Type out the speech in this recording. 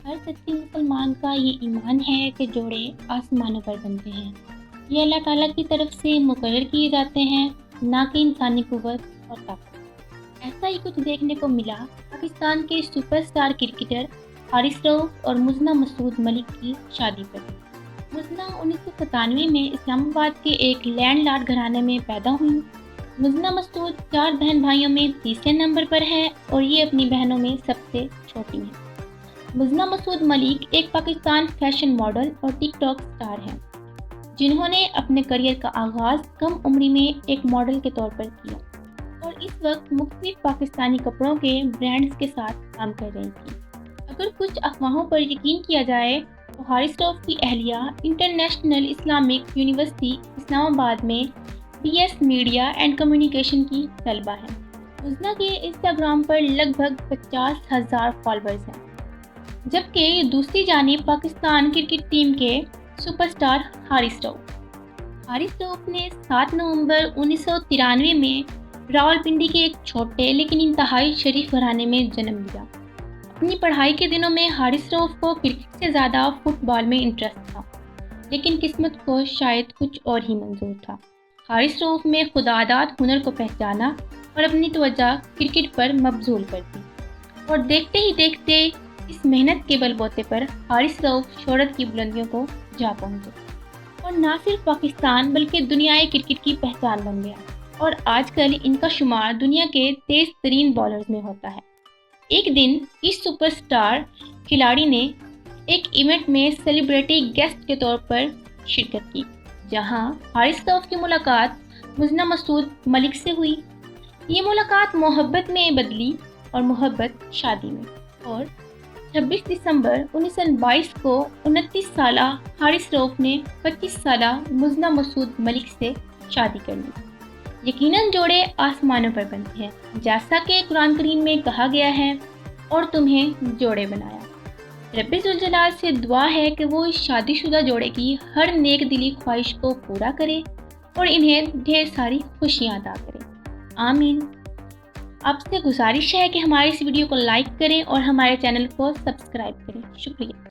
ہر سچے مسلمان کا یہ ایمان ہے کہ جوڑے آسمانوں پر بنتے ہیں۔ یہ اللہ تعالیٰ کی طرف سے مقرر کیے جاتے ہیں، نہ کہ انسانی قوت اور طاقت۔ ایسا ہی کچھ دیکھنے کو ملا پاکستان کے سپر اسٹار کرکٹر حارث رؤف اور مزنہ مسعود ملک کی شادی پر۔ مزنہ 1997 میں اسلام آباد کے ایک لینڈ لارڈ گھرانے میں پیدا ہوئی۔ مزنہ مسعود 4 بہن بھائیوں میں تیسرے نمبر پر ہے اور یہ اپنی بہنوں میں سب سے چھوٹی ہیں۔ مزنہ مسعود ملک ایک پاکستان فیشن ماڈل اور ٹک ٹاک اسٹار ہیں، جنہوں نے اپنے کریئر کا آغاز کم عمری میں ایک ماڈل کے طور پر کیا اور اس وقت مختلف پاکستانی کپڑوں کے برانڈز کے ساتھ کام کر رہی تھی۔ اگر کچھ افواہوں پر یقین کیا جائے تو حارث رؤف کی اہلیہ انٹرنیشنل اسلامک یونیورسٹی اسلام آباد میں BS میڈیا اینڈ کمیونیکیشن کی طالبہ ہیں۔ مزنہ کے انسٹاگرام پر لگ بھگ 50,000 فالوورز ہیں، جبکہ دوسری جانب پاکستان کرکٹ ٹیم کے سپر اسٹار حارث رؤف نے 7 نومبر 1993 میں راولپنڈی کے ایک چھوٹے لیکن انتہائی شریف گھرانے میں جنم لیا۔ اپنی پڑھائی کے دنوں میں حارث رؤف کو کرکٹ سے زیادہ فٹ بال میں انٹرسٹ تھا، لیکن قسمت کو شاید کچھ اور ہی منظور تھا۔ حارث رؤف میں خودآزاد ہنر کو پہچانا اور اپنی توجہ کرکٹ پر مبذول کر دی، اور دیکھتے ہی دیکھتے اس محنت کے بل بوتے پر حارث رؤف شہرت کی بلندیوں کو جا پہنچے اور نہ صرف پاکستان بلکہ دنیائے کرکٹ کی پہچان بن گیا، اور آج کل ان کا شمار دنیا کے تیز ترین بالرز میں ہوتا ہے۔ ایک دن اس سپر اسٹار کھلاڑی نے ایک ایونٹ میں سیلیبریٹی گیسٹ کے طور پر شرکت کی، جہاں حارث رؤف کی ملاقات مزنہ مسعود ملک سے ہوئی۔ یہ ملاقات محبت میں بدلی اور محبت شادی میں، اور 26 دسمبر 1922 کو 29 سالہ حارث رؤف نے 25 سالہ مزنہ مسعود ملک سے شادی کر لی۔ یقیناً جوڑے آسمانوں پر بنتے ہیں، جیسا کہ قرآن کریم میں کہا گیا ہے، اور تمہیں جوڑے بنایا۔ رب ذوالجلال سے دعا ہے کہ وہ اس شادی شدہ جوڑے کی ہر نیک دلی خواہش کو پورا کرے اور انہیں ڈھیر ساری خوشیاں عطا کرے۔ آمین۔ آپ سے گزارش ہے کہ ہماری اس ویڈیو کو لائک کریں اور ہمارے چینل کو سبسکرائب کریں۔ شکریہ۔